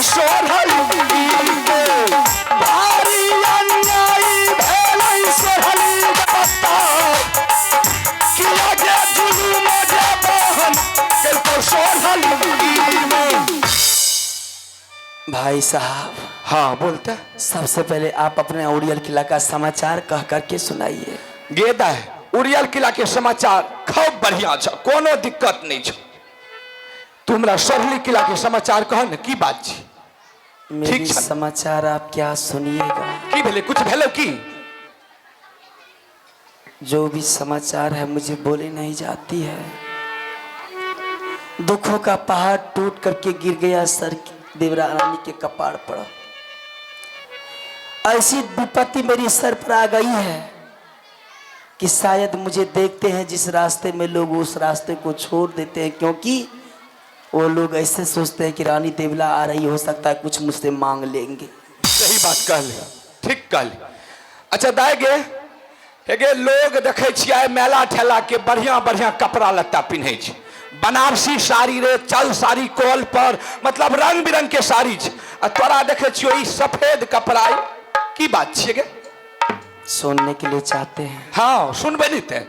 सोहल भारी अन्यायी भेलै सोहली पत्ता किया गे जुलूम जे बहन केलको सोहल। भाई साहब, हाँ बोलते। सबसे पहले आप अपने उड़ियल किला का समाचार कह करके सुनाइए। गेदा है उड़ियल किला के समाचार खूब बढ़िया छ, कोनो दिक्कत नहीं छ। तुमरा सोहली किला के समाचार कह न की बात छी। मेरी समाचार आप क्या सुनिएगा। की भेले, कुछ भेलो की? जो भी समाचार है मुझे बोले नहीं जाती है। दुखों का पहाड़ टूट करके गिर गया सर देवरानी के कपाड़ पर। ऐसी विपत्ति मेरी सर पर आ गई है कि शायद मुझे देखते हैं जिस रास्ते में लोग उस रास्ते को छोड़ देते हैं, क्योंकि वो लोग ऐसे सोचते हैं कि रानी देवला आ रही, हो सकता है कुछ मुझसे मांग लेंगे। सही बात कह ले, ठीक कह ले। अच्छा दाय गे हेगे लोग देखे छियै मेला ठेला के बढ़िया बढ़िया कपड़ा लत्ता पिन्हे छै, बनारसी साड़ी रे, चल साड़ी कॉल पर, मतलब रंग बिरंग के साड़ी छै। आ तोरा देखे छियो ई सफेद कपड़ा, की बात छियै गे? सुनने के लिए चाहते हैं? हाँ सुनबे नहीं थे।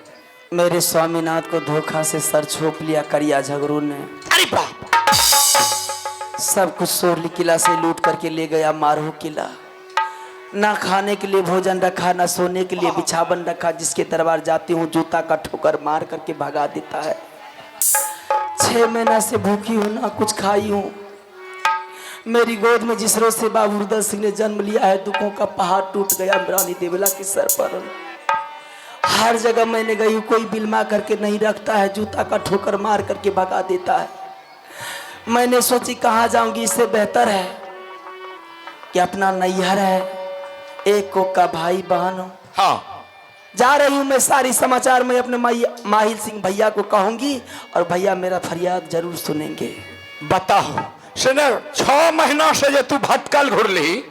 मेरे स्वामीनाथ को धोखा से सर छोप लिया करिया झगड़ू ने। अरे बाप, सब कुछ सोरली किला से लूट करके ले गया मारू किला। ना खाने के लिए भोजन रखा, ना सोने के लिए बिछावन रखा। जिसके दरबार जाती हूँ जूता का ठोकर मार करके भगा देता है। 6 महीना से भूखी हूँ, ना कुछ खाई हूँ। मेरी गोद में जिस रोज से बाबू रुदल सिंह ने जन्म लिया है, दुखों का पहाड़ टूट गया रानी देवला के सर पर। हर जगह मैंने गई हूँ, कोई बिलमा करके नहीं रखता है, जूता का ठोकर मार करके भगा देता है। मैंने सोची कहाँ जाऊंगी, इससे बेहतर है कि अपना नैहर है, एक कोक का भाई बहन हो। हाँ जा रही हूँ मैं, सारी समाचार मैं अपने माहिल सिंह भैया को कहूंगी और भैया मेरा फरियाद जरूर सुनेंगे। बताओ सुने, 6 महीना से जे तू भटकल घुरली,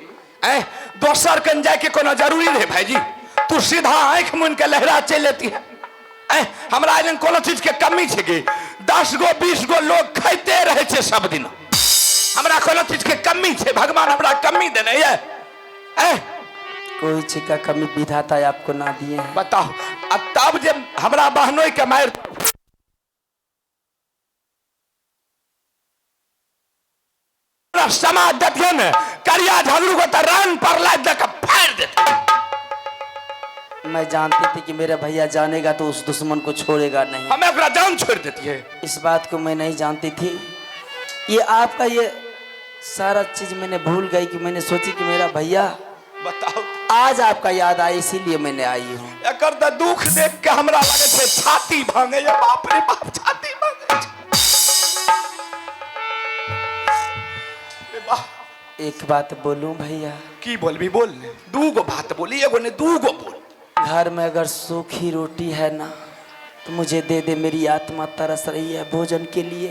दोसर कन जाए के कोनो जरूरी रहे भाईजी? तू सीधा आंख मुन के लहरा चल लेती है। हमरा आइलन कोनो चीज के कमी छे गे? 10 गो 20 गो लोग खाते रहे छे सब दिन, हमरा कोनो चीज के कमी छे? भगवान हमरा कमी देने ये? कोई चीज का कमी विधाता आपको ना दिए हैं। बताओ। अब तब जब हमरा बहनों के मार समाज देते न, करिया झगड़ू को तो रान पर लाद दे के फाड़ देते। मैं जानती थी कि मेरा भैया जानेगा तो उस दुश्मन को छोड़ेगा नहीं। हमें अपना जान छोड़ देती है। इस बात को मैं नहीं जानती थी। ये आपका ये सारा चीज मैंने भूल गई कि मैंने सोची कि मेरा भैया, बताओ आज आपका याद आया इसीलिए मैंने आई हूँ। एकर तो दुख देख के हमरा लगे छे छाती भांगे। ये बाप रे बाप, छाती भांगे। एक बात बोलूं भैया? की बोलबी बोल ले। 2 गो बात बोली, एगो ने 2 गो बोल। घर में अगर सूखी रोटी है ना तो मुझे दे दे, मेरी आत्मा तरस रही है भोजन के लिए।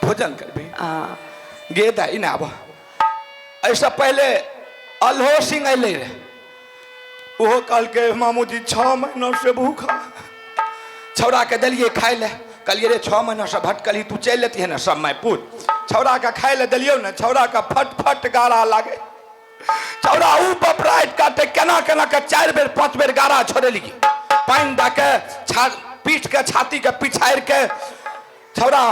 भोजन करबी? हाँ। गे दाई ना अब ऐसा पहले अल्हो सिंह अले रे, वो कल के मामू जी 6 महीना से भूखा, छौड़ा के दिलिए खाए ले। कहलिए रे 6 महीना से भटकली, तू चल लेती है ना समय पूत। छौड़ा का खाए ले दिलियो ना, छौड़ा का फट फट गारा लागे। छौड़ा ऊ बपराइट काटे केना केना के 4 बेर 5 बेर गारा छोड़े ली। पानी दा के पीठ के छाती के पिछाड़ के छौड़ा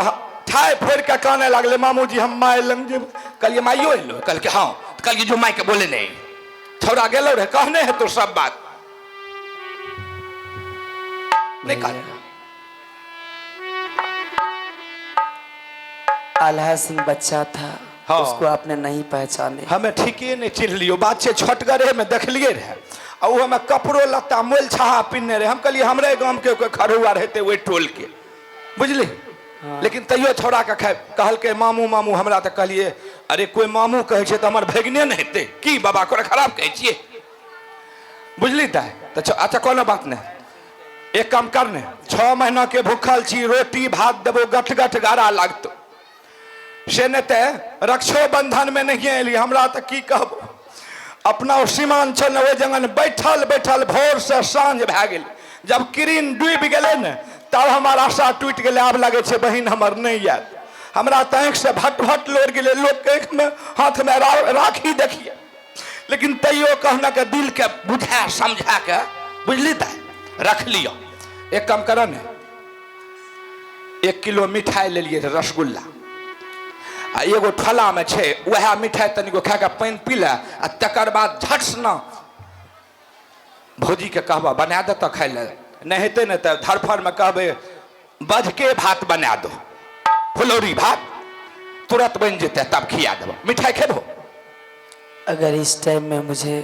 ठाए फोड़ के कहने लगले मामू जी हम माय लंग जेब। कहलिए माइयो एलो? कल के हाँ। कहलिए जो माई के बोले नहीं। छौड़ा गेलो रे, कहने है तो सब बात निकाल। आल्हा सिंह बच्चा था। हाँ। उसको आपने नहीं पहचाने। हमें ठीके नहीं चिन्ह लियो। बात से छटगरे में देखलिए रहे, और वो हमें कपड़ो लत्ता मोल छाहा पिन्ने रहे। हम कहलिए हमरे गांव के खरुआ रहते वही टोल के, बुझली। हाँ। लेकिन तैयो छोड़ा के कहल के मामू मामू। हमरा तो कहलिए अरे कोई मामू कहे छे तो हमर भगने नहीं हेते की बाबा को खराब कहे छिए, बुझली। तो अच्छा कोनो बात नहीं, एक काम करने 6 महीना के भूखल छी, रोटी भात देबो गठ गठ गारा लागतो से ने ते रक्षो बंधन में नहीं एली। हमरा तो की कहबो, अपना सीमांचल ओहि जगह बैठल बैठल भोर से साँझ भए गेल। जब किरण डूबि गेलै ने तब हमार आशा टूट गेलै। आब लगे छे बहिन हमर नहीं आयत। हमरा तैंक से भट भट लोर गेले, लोग के आँख में हाथ में राखी देखिए, लेकिन तैयो कहना के दिल के बुझा समझा के बुझली त रख लियो। एक काम कर ने, 1 किलो मिठाई ले लिए रसगुल्ला, आ एगो ठला में छे वह मिठाई तनिको खा के पानी पी ले, आ तकर बाद झट से न भौजी के कहबा बना दे तो खाई ले, नहीं हेते न तो धरफर में कहबे बज के भात बना दो, फुलौरी भात तुरंत बन जेते, तब खिया देबो। मिठाई खेबो? अगर इस टाइम में मुझे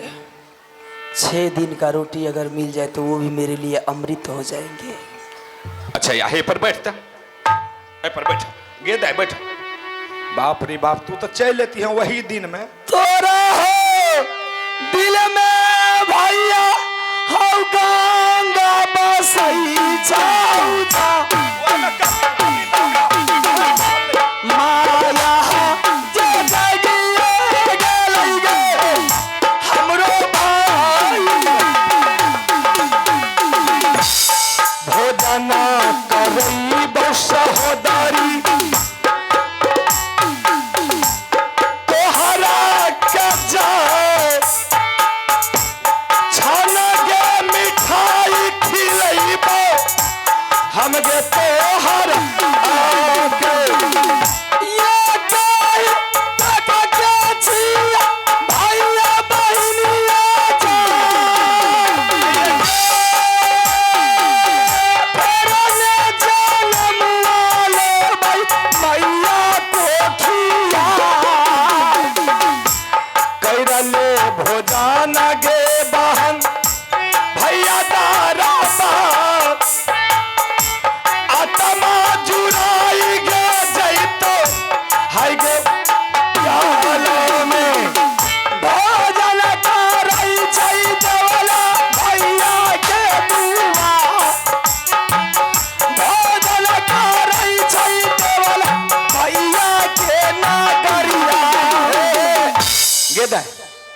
6 दिन का रोटी अगर मिल जाए तो वो भी मेरे लिए अमृत हो जाएंगे। अच्छा यहाँ पर बैठता, पर बैठ गेदा बैठ। बाप रे बाप, तू तो चल लेती है वही दिन में। तोरा हो दिल में भैया हौ गंगा बसई जाऊ जा माया जे जगिए गेलै गे हमरो भाई भोजन करई बसहोदरी हम गे तोहर आगे ये गाय तक के छिया भैया बहिनिया जा परने जनम वाले मैया कोठिया कैरले भोजन गे बहन भैया दारा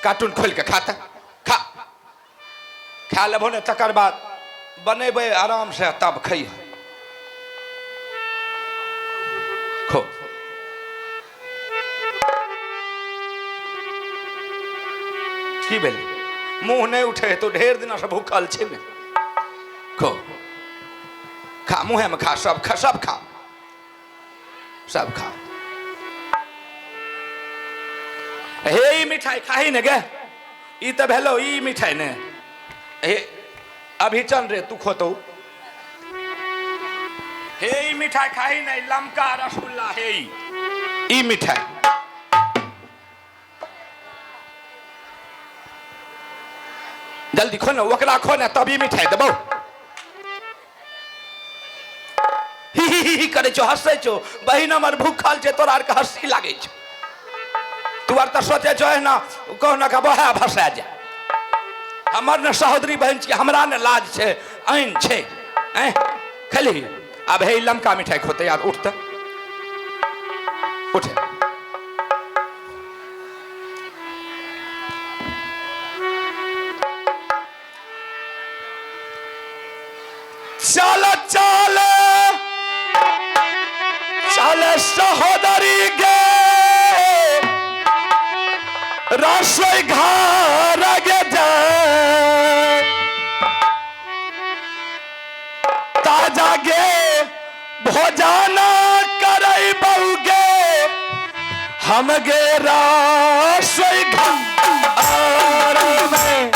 कार्टून खोल के खाता खा खा लेबो ने, तकर बाद बनेबे आराम से तब खइह। खो की भेल मुंह नहीं उठे तो ढेर दिन से भूखल छे में। खो खा मुँह में खा, सब खा, सब खा, सब खा। हे ई मिठाई खाही ने गे, ई तो भेलो ई मिठाई ने। हे अभी चल रे तू खोतो, हे ई मिठाई खाही ने, लमका रसगुल्ला हे ई मिठाई। जल्दी खो ना, ओकरा खो ना तब ई मिठाई देबो। ही करे छो, हंसे छो, बहिन हमर भूखल छे, तोरा आर के हंसी लागे छो। तू आर तो सोचे छो है ना कहना का बहा भसा जा, हमर ने सहोदरी बहन छी, हमरा ने लाज छे, आइन छे हैं खली। अब हे लमका मिठाई खोते यार, उठते उठे। चल चल चल सहोदरी गे रसोई घर गे जाए, ताजा गे भोजन करई बहुगे, हम गे रसोई घर में।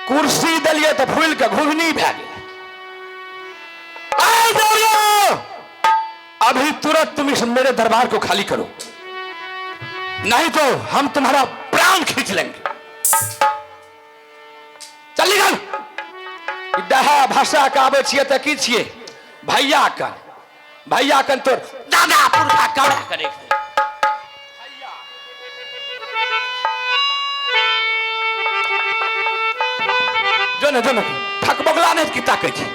कुर्सी दिलिए तो फूल के घुघनी भै गेल। आए दौड़ो, अभी तुरंत तुम इस मेरे दरबार को खाली करो, नहीं तो हम तुम्हारा प्राण खींच लेंगे। चल निकल। दहा भाषा का आबे छिए त की छिए भैया कन, भैया कन तोर दादा पुरखा कड़ा करे। जो न थक बगला नहीं की ताकै छी।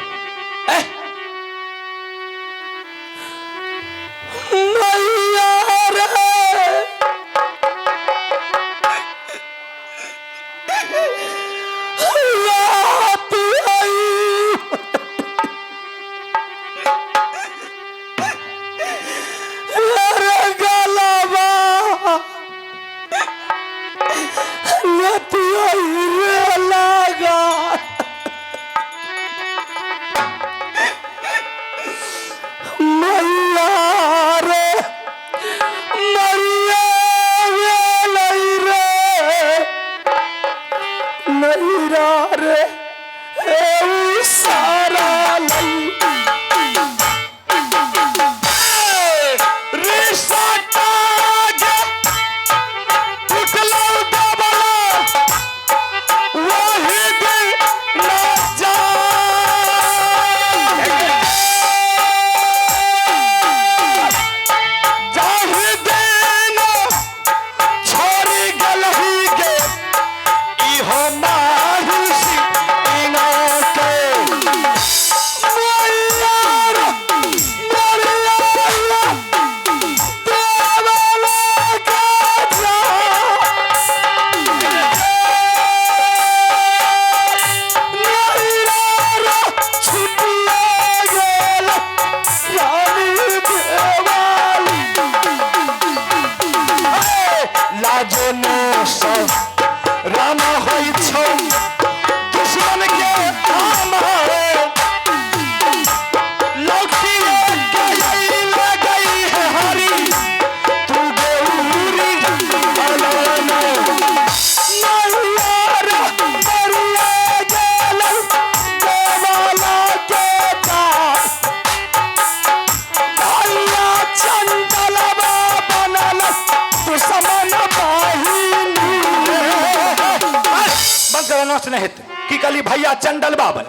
की कली भैया चंडल बाबन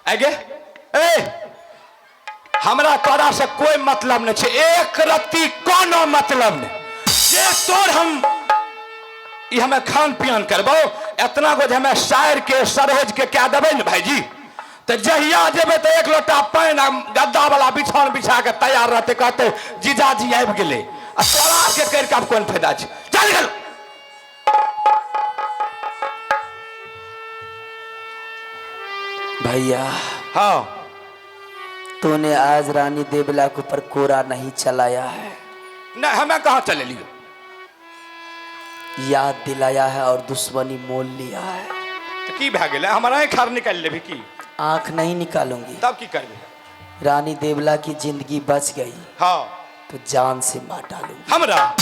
आगे हमरा तोरा से कोई मतलब नहीं छे, एक रत्ती कोनो मतलब नहीं। जे तोर हम ई हमें खान पियान करबो, इतना कुछ हमें शायर के सरोज के क्या देबे न भाईजी, तो जहिया जेबे तो एक लोटा पानी गद्दा वाला बिछौन बिछा के तैयार रहते, कहते जीजाजी आबि गेले, आ तोरा के कर के कोन फायदा छे। चल गल भैया। हाँ, तूने आज रानी देवला के ऊपर कोरा नहीं चलाया है, नहीं हमें कहाँ चले लियो, याद दिलाया है और दुश्मनी मोल लिया है। तो की भै गेले, हमारा खार निकाल लेबी की? आंख नहीं निकालूंगी। तब की करबी? रानी देवला की जिंदगी बच गई, हाँ, तो जान से मार डालूंगी। हमरा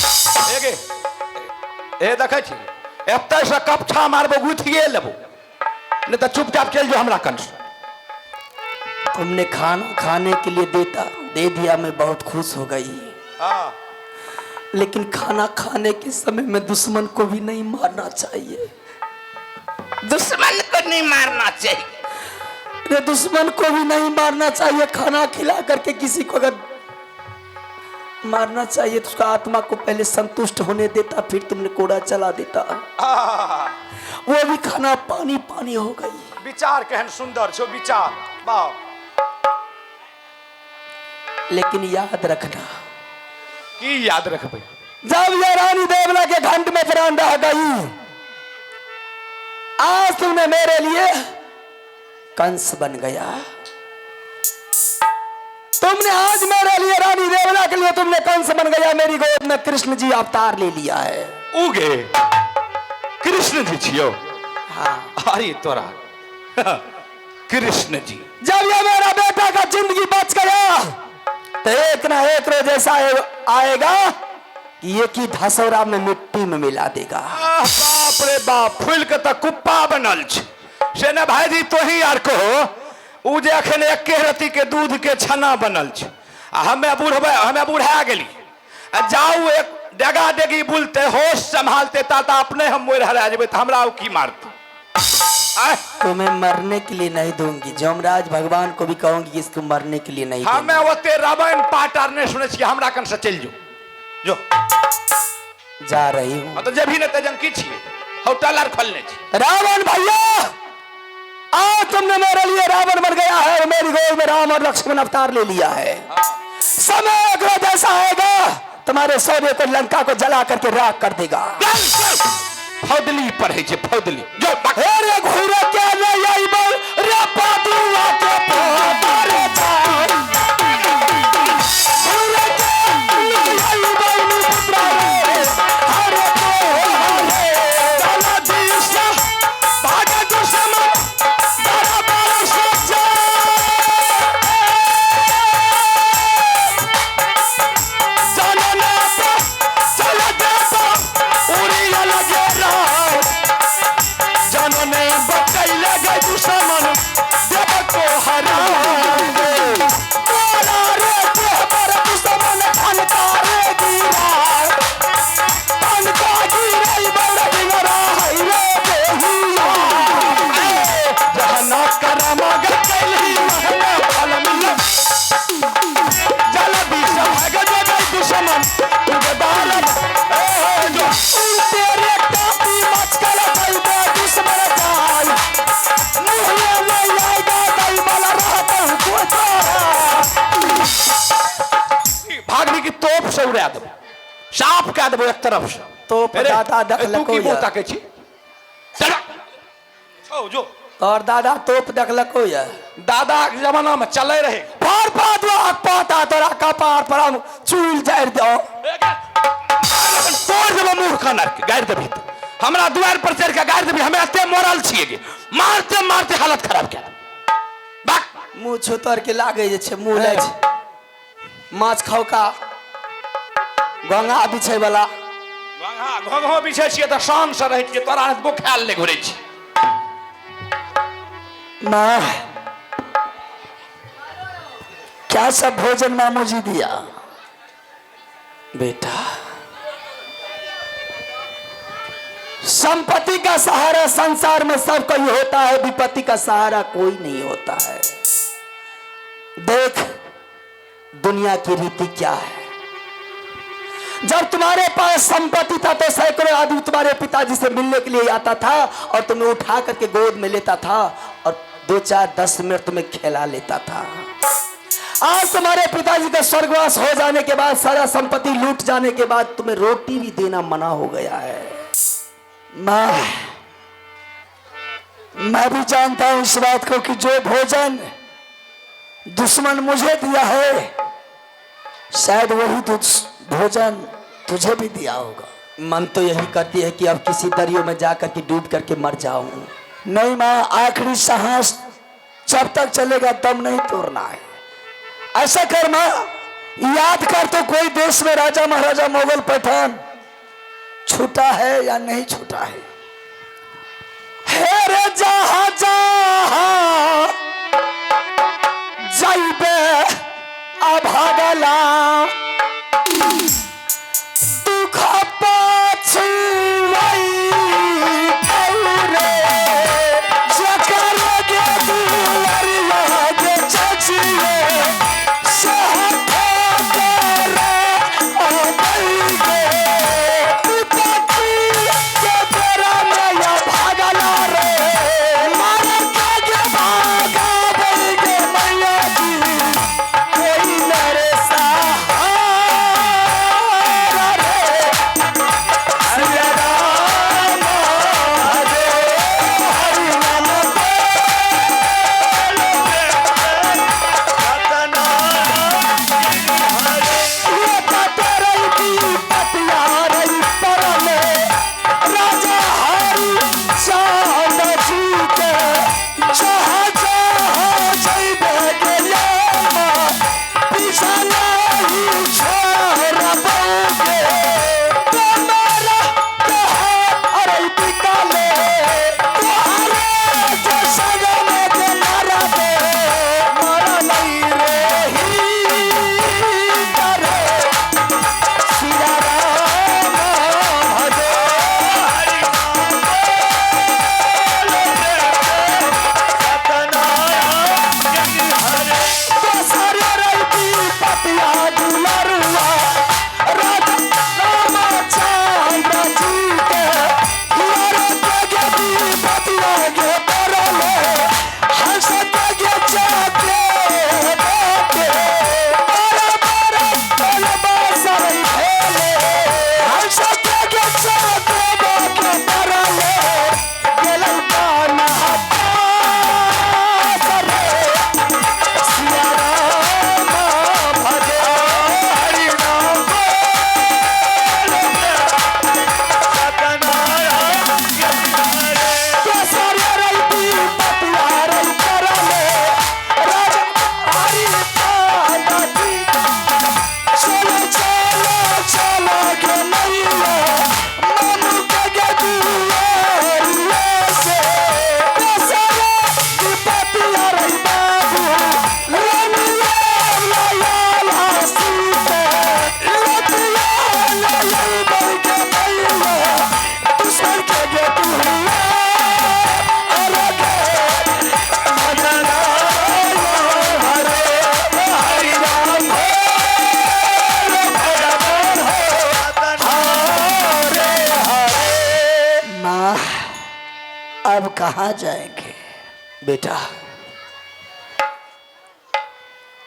ए देखे छी एते से कपछा मारबो गुथिए लेबो, नहीं तो चुपचाप चल जो हमरा कंठ। तुमने खाना खाने के लिए दे दिया, मैं बहुत खुश हो गई। हाँ, लेकिन खाना खाने के समय में दुश्मन को भी नहीं मारना चाहिए। दुश्मन को नहीं मारना चाहिए, अरे दुश्मन को भी नहीं मारना चाहिए। खाना खिला करके किसी को अगर मारना चाहिए तो उसका आत्मा को पहले संतुष्ट होने देता, फिर तुमने कोड़ा चला देता। वो भी खाना पानी पानी हो गई। विचार कहन सुंदर छो विचार वाह। लेकिन याद रखना, की याद रखबे, जब ये रानी देवला के घंट में प्राण रह गई, आज तुमने मेरे लिए कंस बन गया। तुमने आज मेरे लिए रानी देवला के लिए तुमने कंस बन गया। मेरी गोद में कृष्ण जी अवतार ले लिया है। उगे कृष्ण जी छियो? हाँ, अरे तोरा कृष्ण जी, जब ये मेरा बेटा का जिंदगी बच गया तो एक ना एक रोज ऐसा आएगा कि एक ही धसौरा में मिट्टी में मिला देगा। बाप रे बाप, फूल के तो कुप्पा बनल छ, से न भाई जी तो ही यार कहो उ जे अखन एक रत्ती के दूध के छना बनल छ आ हमें बुढ़ा गेली आ जाऊ एक डेगा डेगी बुलते होश संभालते ताता अपने हम मोर हरा जेबे तो हमरा की मारते तुम्हें मरने के लिए नहीं दूंगी। जमराज भगवान को भी कहूंगी कि इसको मरने के लिए नहीं हमें ओते रामायण पाठ आर नहीं सुने छी हमरा कन से चल जो जा रही हूँ तो जे भी न तेजन की छी होटल आर खोलने छी। रावण भैया आज तुमने मेरे लिए रावण बन गया है, मेरी गोद में राम और लक्ष्मण अवतार ले लिया है। समय अगर ऐसा आएगा तुम्हारे सोने को लंका को जला करके राख कर देगा। फौदली पर है फौदली जो अरे घोड़ा क्या नहीं आई बोल रे पादुआ के पारे जाओ घोड़ा क्या नहीं आई बोल पुत्रा रे हरे हरे चला दिशा भागे दुश्मन बड़ा बड़ा सोचा चला ना चला देता उड़ी लगे ने बकैले गए दुश्मन देव को हरा तोरा रे पर दुश्मन खनकारे दीवार खनका गिरई बड़ बिगड़ा है रे देहिया जहना करम गकैली महना फल मिल जल दिशा भाग गए दुश्मन तुझे बालम जो तेरे कापी मचकल गई दुश्मन भागने की तोप से उड़ा दो साफ कह दो एक तरफ से तोप दादा दखलको तू की बोता के छी चलो छो जो और दादा तोप दखलको या दादा के जमाना में चले रहे पार पादवा पाता तोरा कपार पर हम चूल जाड़ दो तोड़ देबो मुंह खानर के गाड़ देबी तो हमरा द्वार पर चढ़ के गाड़ देबी हमें अते मोरल छिए मारते मारते हालत खराब कर बाक मुंह छोतर के लागे जे छे मुंह ले छे माछ खाओ का गंगा बिछे वाला गंगा घोघो बिछे छिए त शान से रह छिए तोरा बुखाल ले घुरे छी मां क्या सब भोजन मामू जी दिया बेटा संपत्ति का सहारा संसार में सब कोई होता है, विपत्ति का सहारा कोई नहीं होता है। देख दुनिया की रीति क्या है। जब तुम्हारे पास संपत्ति था तो सैकड़ों आदमी तुम्हारे पिताजी से मिलने के लिए आता था और तुम्हें उठा करके गोद में लेता था और 2-4-10 मिनट तुम्हें खिला लेता था। आज तुम्हारे पिताजी का स्वर्गवास हो जाने के बाद, सारा संपत्ति लूट जाने के बाद तुम्हें रोटी भी देना मना हो गया है। मैं भी जानता हूं इस बात को कि जो भोजन दुश्मन मुझे दिया है शायद वही भोजन तुझे भी दिया होगा। मन तो यही करती है कि अब किसी दरियो में जाकर के डूब करके मर जाऊं। नहीं मां, आखिरी सांस जब तक चलेगा दम नहीं तोड़ना है। ऐसा कर मां, याद कर तो कोई देश में राजा महाराजा मुगल पठान छूटा है या नहीं छूटा है। हेरे जहां जहां जाइबे अभागला दुख पाछुई औरे जकर गे दुलरिया जे चचिए भागला रे मारे अब कहाँ जाएंगे? बेटा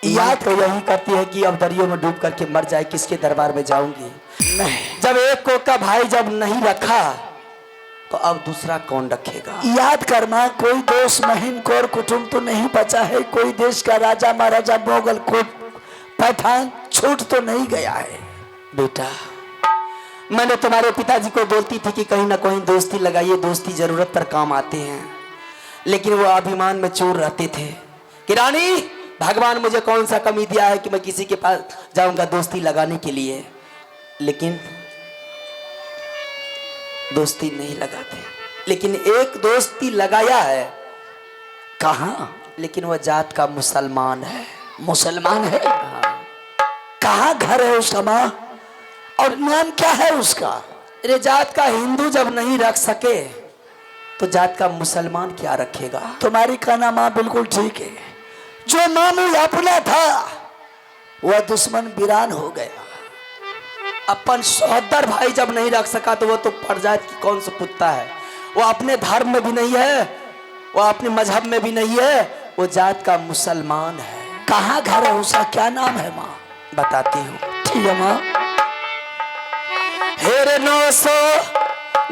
याद तो यही करती है कि अब दरियो में डूब करके मर जाए, किसके दरबार में जाऊंगी? नहीं, जब एक को का भाई जब नहीं रखा तो अब दूसरा कौन रखेगा? याद कर माँ, कोई दोस्त महीन कोर कुटुंब तो नहीं बचा है, कोई देश का राजा महाराजा मोगल को पठान छूट तो नहीं गया है। बेटा मैंने तुम्हारे पिताजी को बोलती थी कि कहीं ना कहीं दोस्ती लगाइए, दोस्ती जरूरत पर काम आते हैं, लेकिन वो अभिमान में चूर रहते थे कि रानी भगवान मुझे कौन सा कमी दिया है कि मैं किसी के पास जाऊंगा दोस्ती लगाने के लिए, लेकिन दोस्ती नहीं लगाते। लेकिन एक दोस्ती लगाया है। कहाँ? लेकिन वह जात का मुसलमान है। मुसलमान है? कहाँ घर है उसका माँ? और नाम क्या है उसका? अरे जात का हिंदू जब नहीं रख सके तो जात का मुसलमान क्या रखेगा? तुम्हारी कहना माँ बिल्कुल ठीक है। जो मामू अपना था वह दुश्मन वीरान हो गया। अपन सहोदर भाई जब नहीं रख सका तो वो तो परजात की कौन सा कुत्ता है? वो अपने धर्म में भी नहीं है, वो अपने मजहब में भी नहीं है, वो जात का मुसलमान है। कहाँ घर है उसका? क्या नाम है माँ? बताती हूँ। ठीक है माँ। हेरे 900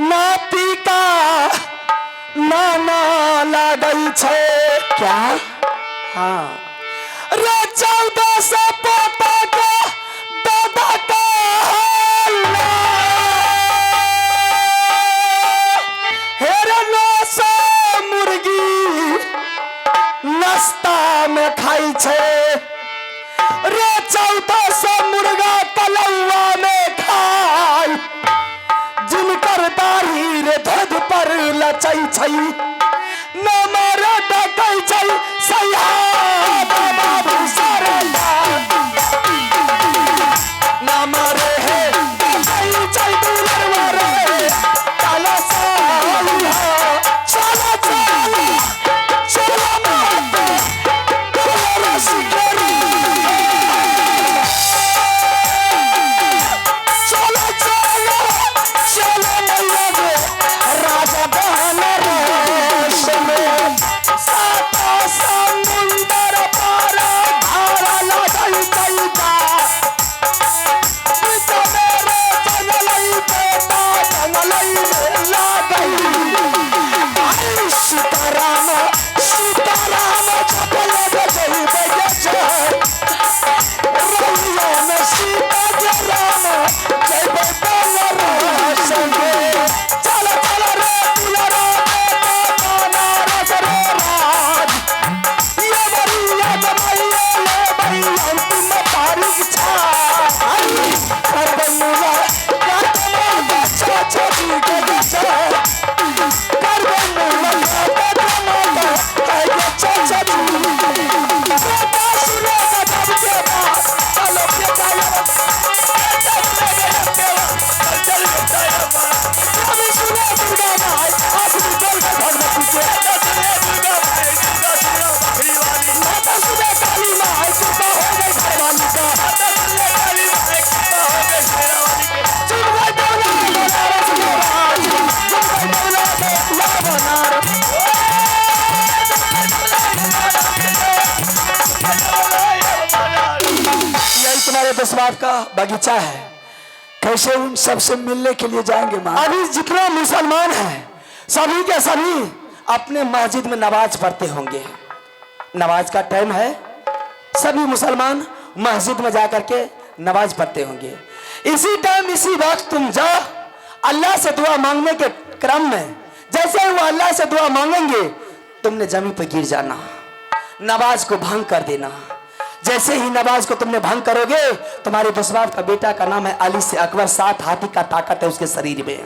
नाती का नाना लागई छे। क्या? हाँ रे 1400 पोता का दादा का हल्ला। हेरे 900 मुर्गी नाश्ता में खाई छे रे 1400 मुर्गा तलौआ में खाई, जिनकर दाढ़ी रे धध पर लचई छई न मारे डकई छई सैया बाबू सारे न मारे है डकई छई दुलरवा रे काला सालिया चला चला चला माते तोरा शिकारी चला चला चला मैया गे राजा बहन रोश में साता समुंदर पार धारा लगई कैदा पिता मेरे जंगलई बेटा जंगलई में लागई। आई सीताराम सीताराम चपल गई बजे रैया में सीता जराम जय बलराम संगे चल चल रे दुलरा बनारस रे राज ये बरिया जमैया ले बई अंतिम तारीख छा कर बनुला काटमा बच्चा छोटी के बच्चा कर बनुला काटमा के बच्चा छोटी बेटा सुनो जब के बाद चलो के जायो चल जायो अभी सुनो दुर्गा भाई आप भी चल के भगवती के दुर्गा भाई दुर्गा सुनो बकरी वाली माता सुनो काली माई कृपा हो गई भगवान का माता सुनो काली माई कृपा हो गई शेरावाली के चुप गए डोला बनारस के राज चुप गए डोला बनारस यही तुम्हारे दसवार का बगीचा है। कैसे उन सबसे मिलने के लिए जाएंगे माँ? अभी जितने मुसलमान हैं सभी के सभी अपने मस्जिद में नमाज पढ़ते होंगे। नमाज का टाइम है, सभी मुसलमान मस्जिद में जाकर के नमाज पढ़ते होंगे। इसी टाइम इसी वक्त तुम जाओ अल्लाह से दुआ मांगने के क्रम में, जैसे ही वो अल्लाह से दुआ मांगेंगे तुमने जमीन पर गिर जाना, नमाज को भंग कर देना। जैसे ही नमाज को तुमने भंग करोगे तुम्हारे दसवार का बेटा का नाम है अली से अकबर, 7 हाथी का ताकत है उसके शरीर में,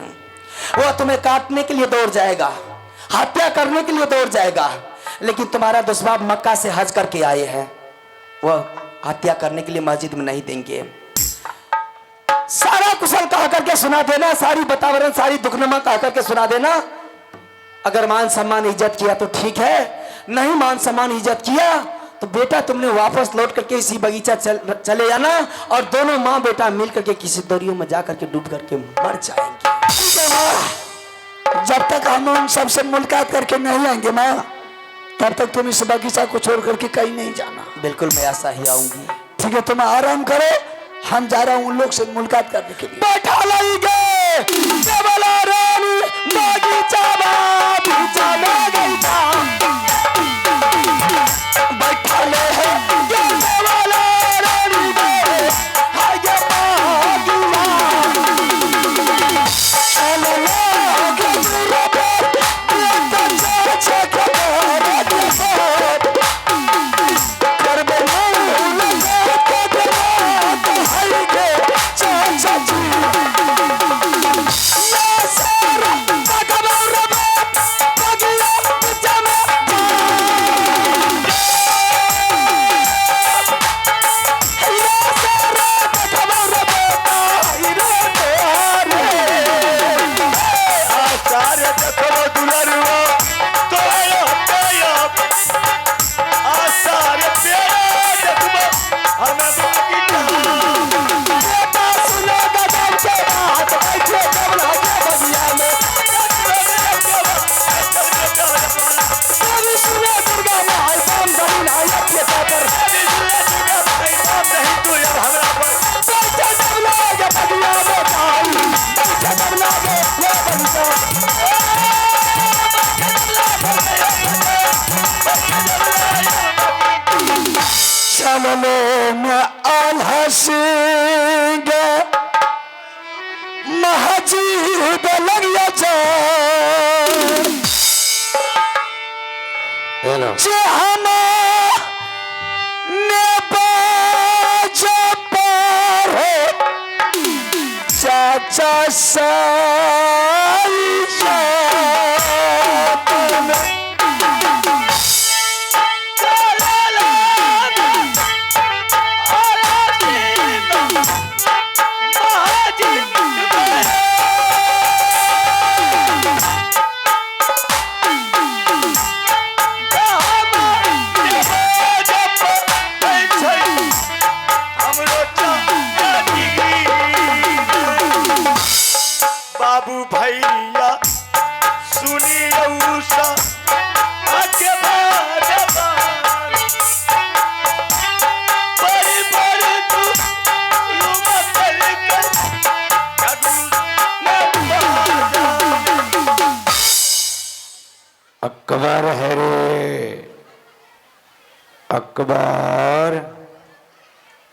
वो तुम्हें काटने के लिए दौड़ जाएगा, हत्या करने के लिए दौड़ जाएगा। लेकिन तुम्हारा दसवार मक्का से हज करके आए हैं, वह हत्या करने के लिए मस्जिद में नहीं देंगे। सारा कुशल कह करके सुना देना, सारी वातावरण सारी दुखनमा कह करके सुना देना। अगर मान सम्मान इज्जत किया तो ठीक है, नहीं मान सम्मान इज्जत किया तो बेटा तुमने वापस लौट करके इसी बगीचा चले जाना और दोनों माँ बेटा मिल करके किसी दरियों में जा करके डूब करके मर जाएंगे। जब तक हम उन सबसे मुलाकात करके नहीं आएंगे माँ, तब तक तुम इस बगीचा को छोड़ करके कहीं नहीं जाना। बिल्कुल मैं ऐसा ही आऊंगी। ठीक है, तुम आराम करो, हम जा रहा हूँ उन लोग से मुलाकात करने के लिए। बैठा लेंगे बगीचा बगीचा बगीचा बैठा ले में अलहसिंगे महजीद लगिया जे हम ने बाजा पर चाचा साई बाबू भैया सुनिए उषा आके बारबार बड़ी बड़ी तू लुमा कर अकबर है रे अकबर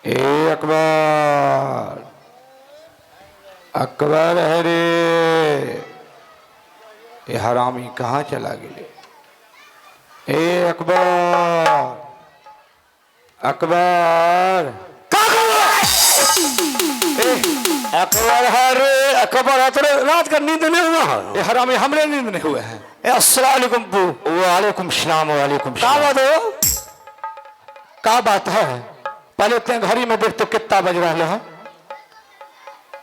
ए अकबर अकबर है रे। ये हरामी कहाँ चला गए? ए अकबर अकबर अकबर है रे अकबर है। तेरे रात का नींद नहीं हुआ है? ये हरामी हमरे नींद नहीं हुए हैं। अस्सलाम वालेकुम बू। वालेकुम सलाम वालेकुम। क्या बात हो? क्या बात है? पहले इतने घड़ी में देख तो कितना बज रहा है?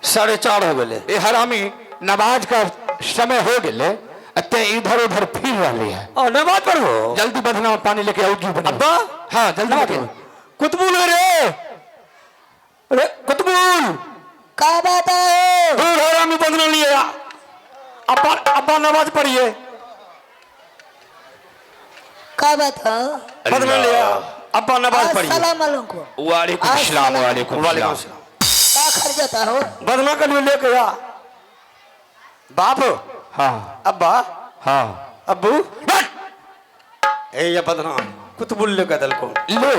4:30 हो गए। ये हरामी नमाज का समय हो गए, अत्ते इधर उधर फिर रही है। और नमाज पढ़ो, जल्दी बदना पानी लेके आओ। अब्बा हाँ जल्दी लेके। कुतबुल रे अरे कुतबुल क्या बात है? हरामी बदना लिए अब्बा अब्बा नमाज पढ़िए। क्या बात है? बदना लिया अब्बा नमाज पढ़िए। अस्सलाम वालेकुम। वालेकुम सलाम वालेकुम वालेकुम सलाम। क्या खर्चता हो? बदना का लिए लेके आ बाप। हाँ अब्बा हाँ अब्बू ए ये बदना कुतबुल लेके दल को ले।